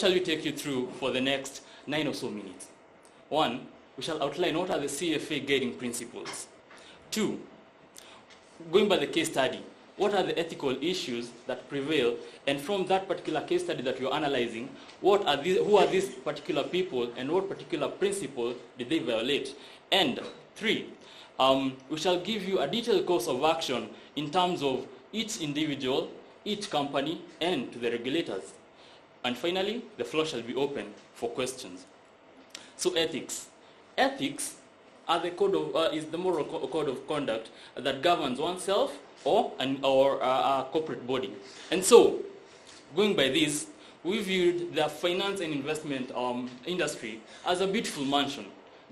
shall we take you through for the next 9 or so minutes? 1, we shall outline what are the CFA guiding principles. 2, going by the case study, what are the ethical issues that prevail, and from that particular case study that you're analyzing, who are these particular people and what particular principle did they violate? And 3, we shall give you a detailed course of action in terms of each individual, each company, and to the regulators. And finally, the floor shall be open for questions. So ethics. Ethics are is the moral code of conduct that governs oneself or a corporate body. And so, going by this, we viewed the finance and investment industry as a beautiful mansion,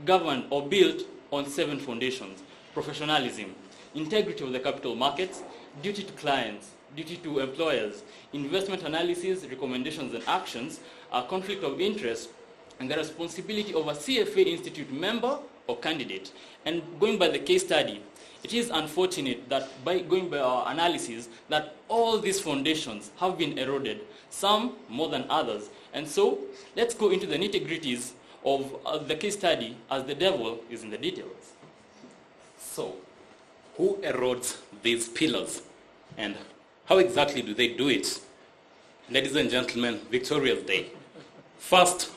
governed or built on 7 foundations: professionalism, integrity of the capital markets, duty to clients, duty to employers, investment analysis, recommendations and actions, conflict of interest, and the responsibility of a CFA Institute member or candidate. And going by the case study, it is unfortunate that by going by our analysis that all these foundations have been eroded, some more than others. And so let's go into the nitty-gritties of the case study, as the devil is in the details. So, who erodes these pillars and how exactly do they do it? Ladies and gentlemen, Victoria's Day. First,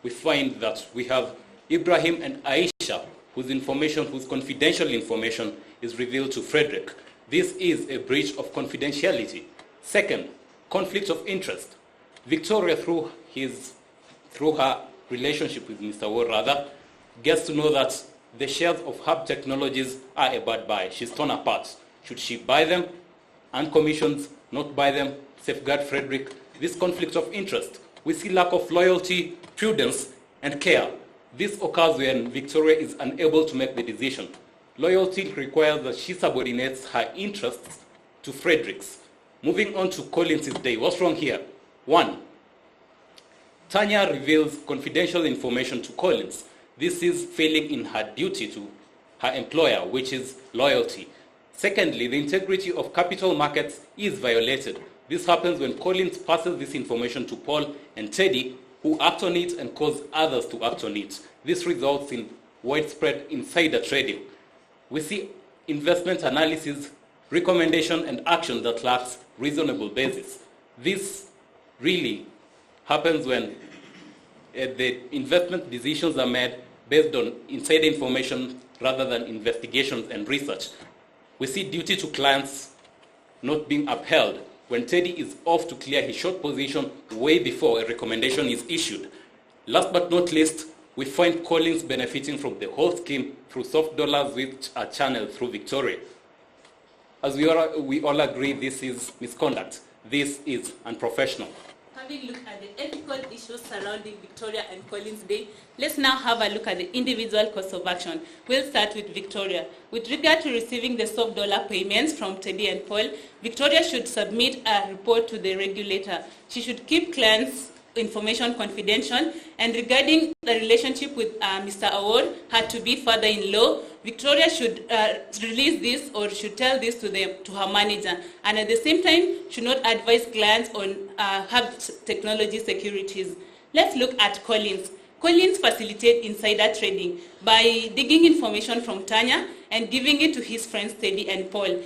we find that we have Ibrahim and Aisha, whose confidential information is revealed to Frederick. This is a breach of confidentiality. Second, conflict of interest. Victoria, through her relationship with Mr. Warrather, gets to know that the shares of Hub Technologies are a bad buy. She's torn apart. Should she buy them? And commissions, not buy them, safeguard Frederick. This conflict of interest. We see lack of loyalty, prudence, and care. This occurs when Victoria is unable to make the decision. Loyalty requires that she subordinates her interests to Frederick's. Moving on to Collins' day. What's wrong here? 1, Tanya reveals confidential information to Collins. This is failing in her duty to her employer, which is loyalty. Secondly, the integrity of capital markets is violated. This happens when Collins passes this information to Paul and Teddy, who act on it and cause others to act on it. This results in widespread insider trading. We see investment analysis, recommendation, and action that lacks reasonable basis. This really happens when the investment decisions are made based on insider information rather than investigations and research. We see duty to clients not being upheld when Teddy is off to clear his short position way before a recommendation is issued. Last but not least, we find Collins benefiting from the whole scheme through soft dollars which are channeled through Victoria. As we all agree, this is misconduct. This is unprofessional. Having looked at the ethical issues surrounding Victoria and Collins' Day, let's now have a look at the individual course of action. We'll start with Victoria. With regard to receiving the soft dollar payments from Teddy and Paul, Victoria should submit a report to the regulator. She should keep clients' information confidential, and regarding the relationship with Mr. Award, her to-be father-in-law, Victoria should release this or should tell this to her manager, and at the same time should not advise clients on Hub Technology securities. Let's look at Collins. Collins facilitates insider trading by digging information from Tanya and giving it to his friends Teddy and Paul.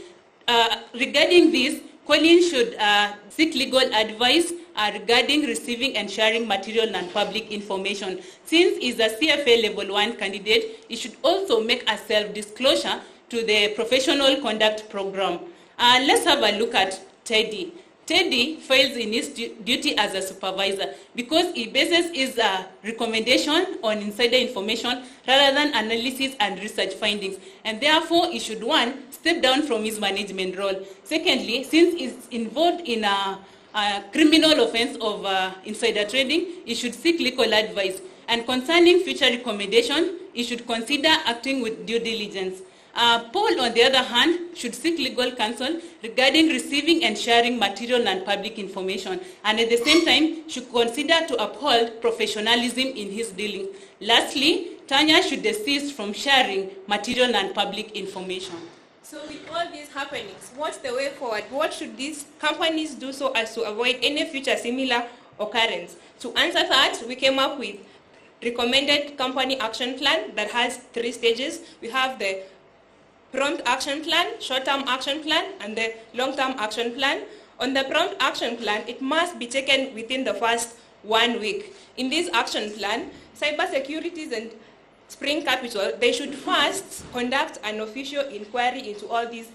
Regarding this, Collins should seek legal advice regarding receiving and sharing material and public information. Since he's a CFA Level 1 candidate, he should also make a self-disclosure to the professional conduct program. Let's have a look at Teddy. Teddy fails in his duty as a supervisor because he bases his recommendation on insider information rather than analysis and research findings, and therefore he should, 1, step down from his management role. Secondly, since he's involved in a criminal offense of insider trading, he should seek legal advice. And concerning future recommendation, he should consider acting with due diligence. Paul, on the other hand, should seek legal counsel regarding receiving and sharing material and public information, and at the same time should consider to uphold professionalism in his dealings. Lastly, Tanya should desist from sharing material and public information. So with all these happenings, what's the way forward? What should these companies do so as to avoid any future similar occurrence. To answer that, we came up with recommended company action plan that has 3 stages. We have the prompt action plan, short-term action plan, and the long-term action plan. On the prompt action plan, it must be taken within the first 1 week. In this action plan, cyber securities and Spring Capital, they should first conduct an official inquiry into all these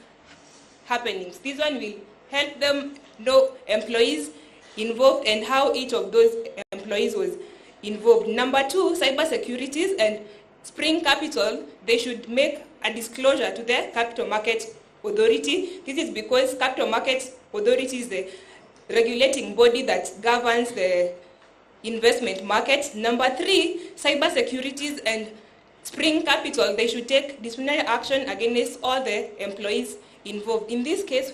happenings. This one will help them know employees involved and how each of those employees was involved. Number 2, cyber securities and Spring Capital, they should make a disclosure to the Capital Market Authority. This is because Capital Market Authority is the regulating body that governs the investment market. Number 3, cyber securities and Spring Capital, they should take disciplinary action against all the employees involved. In this case,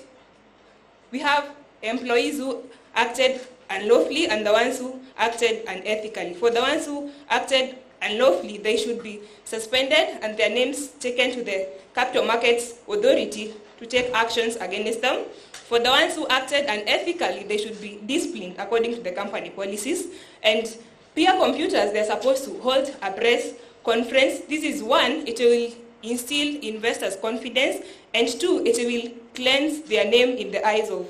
we have employees who acted unlawfully and the ones who acted unethically. For the ones who acted unlawfully, they should be suspended and their names taken to the Capital Markets Authority to take actions against them. For the ones who acted unethically, they should be disciplined according to the company policies. And peer computers, they're supposed to hold a press conference. This is 1, it will instill investors' confidence, and 2, it will cleanse their name in the eyes of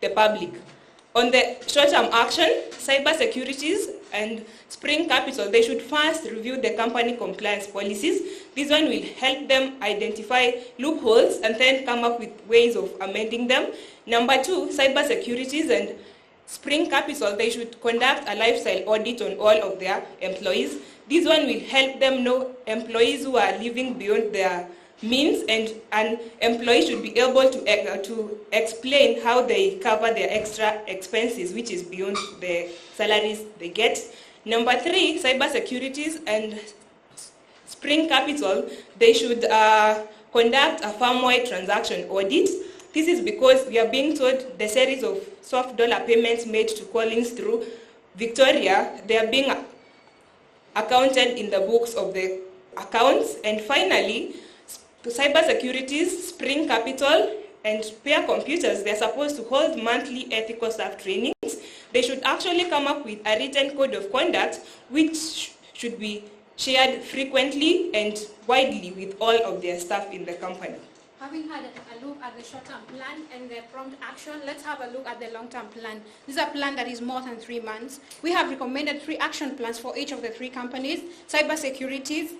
the public. On the short-term action, cyber securities and Spring Capital, they should first review the company compliance policies. This one will help them identify loopholes and then come up with ways of amending them. Number 2, cyber securities and Spring Capital, they should conduct a lifestyle audit on all of their employees. This one will help them know employees who are living beyond their means, and an employee should be able to explain how they cover their extra expenses, which is beyond the salaries they get. Number 3, cyber securities and Spring Capital, they should conduct a firm-wide transaction audit. This is because we are being told the series of soft dollar payments made to callings through Victoria, they are being accounted in the books of the accounts. And finally, to cyber securities, Spring Capital, and peer computers, they're supposed to hold monthly ethical staff trainings. They should actually come up with a written code of conduct which should be shared frequently and widely with all of their staff in the company. Having had a look at the short-term plan and the prompt action, let's have a look at the long-term plan. This is a plan that is more than 3 months. We have recommended 3 action plans for each of the 3 companies: cyber securities,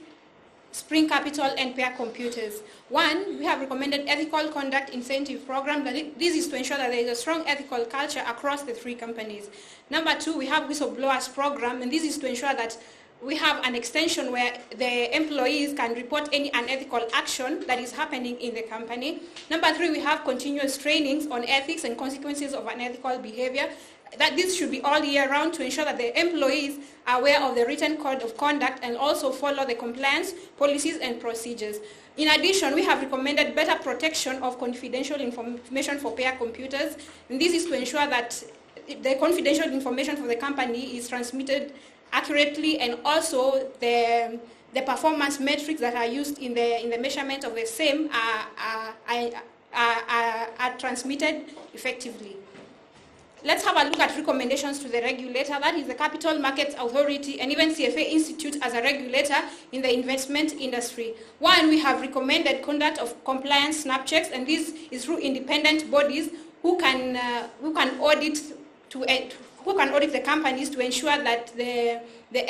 Spring Capital, and peer computers. 1, we have recommended ethical conduct incentive program. This is to ensure that there is a strong ethical culture across the 3 companies. Number 2, we have whistleblowers program, and this is to ensure that we have an extension where the employees can report any unethical action that is happening in the company. Number 3, we have continuous trainings on ethics and consequences of unethical behavior. That this should be all year round to ensure that the employees are aware of the written code of conduct and also follow the compliance policies and procedures. In addition, we have recommended better protection of confidential information for peer computers, and this is to ensure that the confidential information for the company is transmitted accurately, and also the performance metrics that are used in the measurement of the same are transmitted effectively. Let's have a look at recommendations to the regulator, that is the Capital Markets Authority and even CFA Institute as a regulator in the investment industry. 1, we have recommended conduct of compliance snap checks, and this is through independent bodies who can audit the companies to ensure that the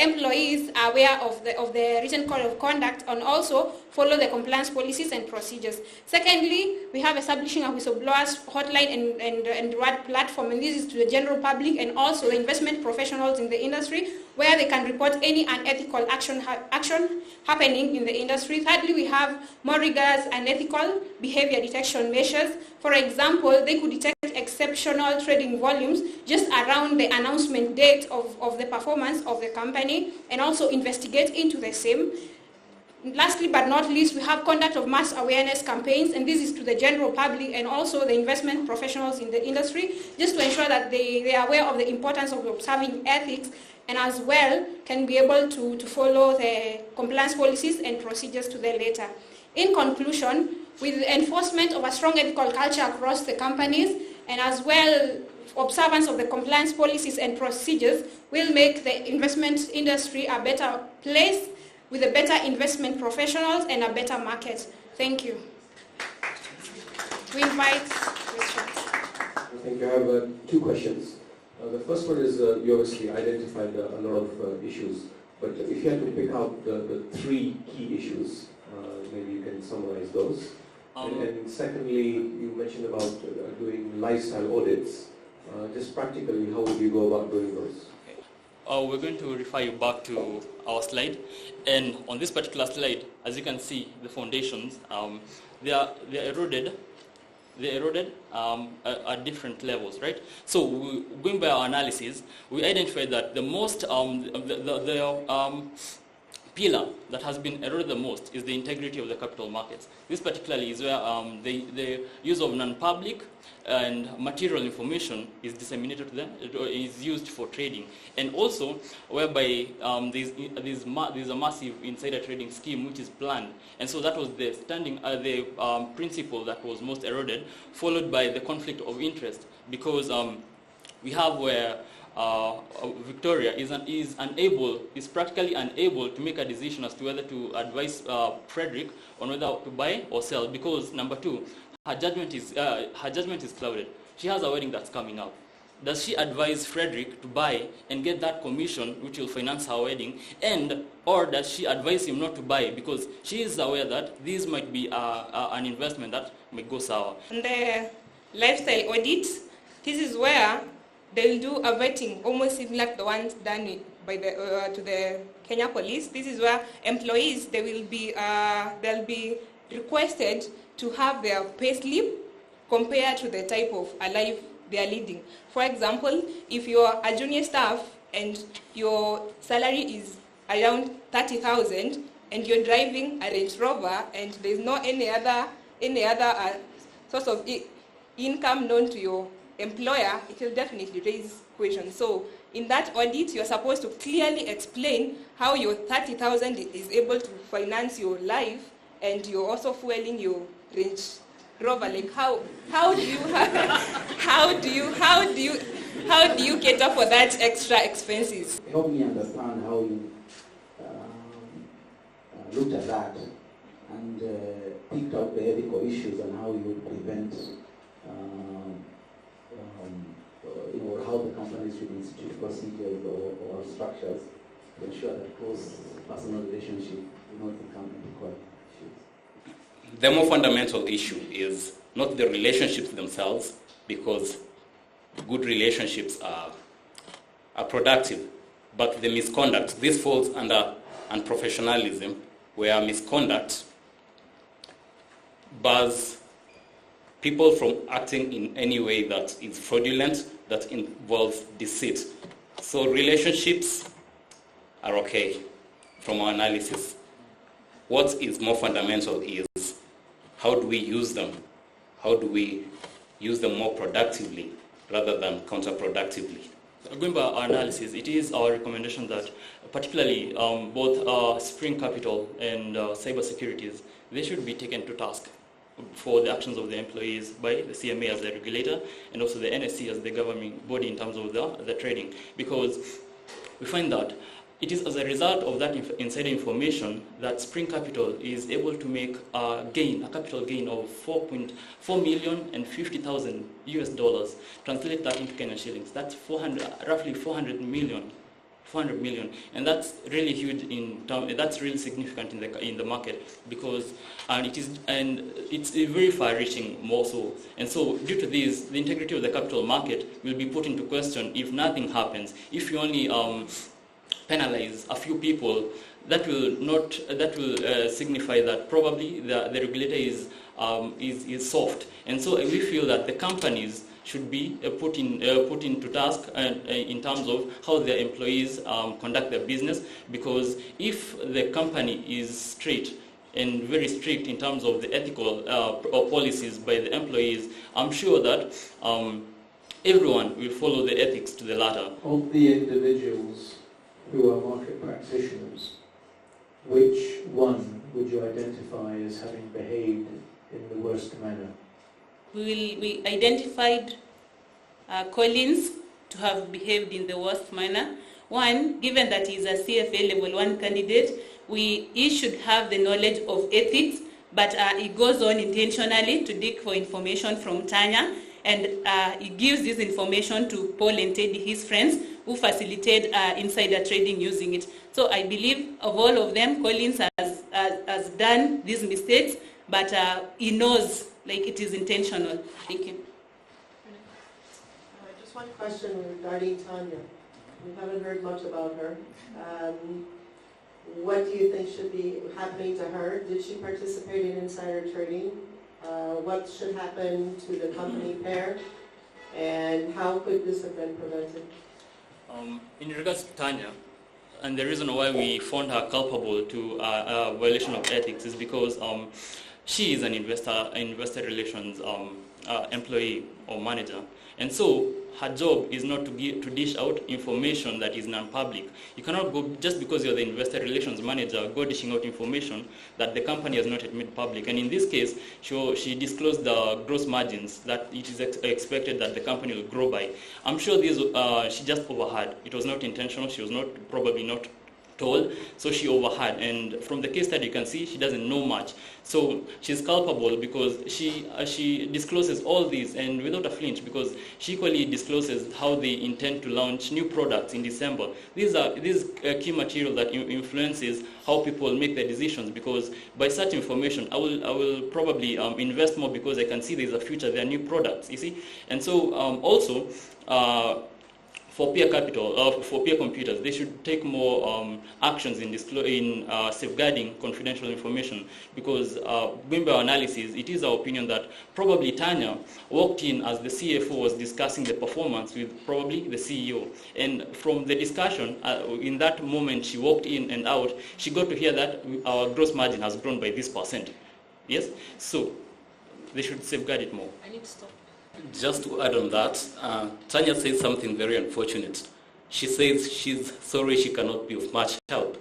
employees are aware of the written code of conduct and also follow the compliance policies and procedures. Secondly, we have establishing a whistleblowers hotline and reward platform, and this is to the general public and also the investment professionals in the industry, where they can report any unethical action happening in the industry. Thirdly, we have more rigorous unethical behavior detection measures. For example, they could detect exceptional trading volumes just around the announcement date of the performance of the company and also investigate into the same. Lastly but not least, we have conduct of mass awareness campaigns, and this is to the general public and also the investment professionals in the industry, just to ensure that they are aware of the importance of observing ethics and as well can be able to follow the compliance policies and procedures to the letter. In conclusion, with the enforcement of a strong ethical culture across the companies and as well observance of the compliance policies and procedures will make the investment industry a better place with a better investment professionals and a better market. Thank you. We invite questions. I think I have two questions. The first one is you obviously identified a lot of issues, but if you had to pick out the three key issues, maybe you can summarize those. And secondly, you mentioned about doing lifestyle audits. Just practically, how would you go about doing those? We're going to refer you back to our slide, and on this particular slide, as you can see, the foundations they are eroded. They're eroded at different levels, right? So going by our analysis, we identified that the most pillar that has been eroded the most is the integrity of the capital markets. This particularly is where the use of non-public and material information is disseminated to them, is used for trading, and also whereby there's a massive insider trading scheme which is planned, and so that was the principle that was most eroded, followed by the conflict of interest, because we have where Victoria is practically unable to make a decision as to whether to advise Frederick on whether to buy or sell, because number two, her judgment is clouded. She has a wedding that's coming up. Does she advise Frederick to buy and get that commission which will finance her wedding, or does she advise him not to buy because she is aware that this might be an investment that may go sour? And the lifestyle audit, this is where they'll do a vetting almost similar to the ones done by to the Kenya Police. This is where employees they'll be requested to have their payslip compared to the type of a life they are leading. For example, if you are a junior staff and your salary is around 30,000 and you're driving a Range Rover and there's no any other source of income known to your employer, it will definitely raise questions. So in that audit, you're supposed to clearly explain how your 30,000 is able to finance your life, and you're also fueling your Range Rover. Like how do you cater for that extra expenses? Help me understand how you looked at that and picked out the ethical issues and how you would prevent how the companies should institute procedures or structures to ensure that close personal relationships do not become ethical issues. The more fundamental issue is not the relationships themselves, because good relationships are productive, but the misconduct. This falls under unprofessionalism, where misconduct bars people from acting in any way that is fraudulent, that involves deceit. So relationships are okay from our analysis. What is more fundamental is how do we use them? How do we use them more productively rather than counterproductively? Going by our analysis, it is our recommendation that particularly both Spring Capital and Cyber Securities, they should be taken to task for the actions of the employees by the CMA as the regulator and also the NSC as the governing body in terms of the trading, because we find that it is as a result of that insider information that Spring Capital is able to make a capital gain of $4,050,000 US. Translate that into Kenyan shillings. That's roughly 400 million, and that's really huge that's really significant in the market, because it's very far-reaching more so. And so, due to this, the integrity of the capital market will be put into question if nothing happens. If you only penalize a few people, that will signify that probably the regulator is soft. And so we feel that the companies should be put into task in terms of how their employees conduct their business, because if the company is straight and very strict in terms of the ethical policies by the employees, I'm sure that everyone will follow the ethics to the latter. Of the individuals who are market practitioners, which one would you identify as having behaved in the worst manner? We identified Collins to have behaved in the worst manner. One, given that he is a CFA level 1 candidate, he should have the knowledge of ethics, but he goes on intentionally to dig for information from Tanya, and he gives this information to Paul and Teddy, his friends, who facilitate insider trading using it. So I believe of all of them, Collins has done these mistakes, but he knows like it is intentional. Thank you. Just one question regarding Tanya. We haven't heard much about her. What do you think should be happening to her? Did she participate in insider trading? What should happen to the company pair? And how could this have been prevented? In regards to Tanya, and the reason why we found her culpable to a violation of ethics is because she is an investor relations employee or manager, and so her job is not to dish out information that is non-public. You cannot go, just because you're the investor relations manager, go dishing out information that the company has not yet made public. And in this case, she disclosed the gross margins that it is expected that the company will grow by. I'm sure she just overheard. It was not intentional. She was probably not told, so she overheard. And from the case study, you can see she doesn't know much. So she's culpable because she discloses all these, and without a flinch, because she equally discloses how they intend to launch new products in December. This key material that influences how people make their decisions, because by such information, I will probably invest more because I can see there's a future, there are new products, you see. And so also, for peer capital, for peer computers, they should take more actions in safeguarding confidential information, because going by our analysis, it is our opinion that probably Tanya walked in as the CFO was discussing the performance with probably the CEO. And from the discussion, in that moment she walked in and out, she got to hear that our gross margin has grown by this %. Yes? So they should safeguard it more. I need to stop. Just to add on that, Tanya says something very unfortunate. She says she's sorry she cannot be of much help.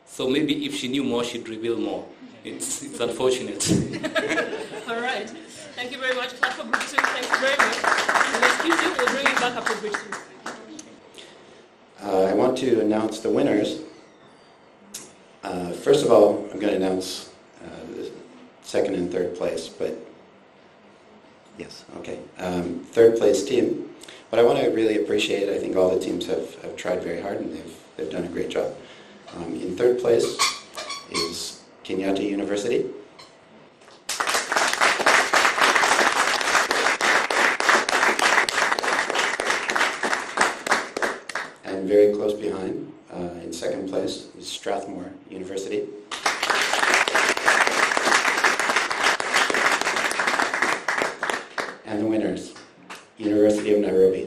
So maybe if she knew more, she'd reveal more. It's unfortunate. All right. Thank you very much. Clap for Bridget. Thank you very much. And excuse you, we'll bring you back up for Bridget. I want to announce the winners. First of all, I'm going to announce the second and third place, but yes, okay. Third place team. But I want to really appreciate, I think all the teams have tried very hard and they've done a great job. In third place is Kenyatta University. And very close behind, in second place, is Strathmore University. And the winners, University of Nairobi.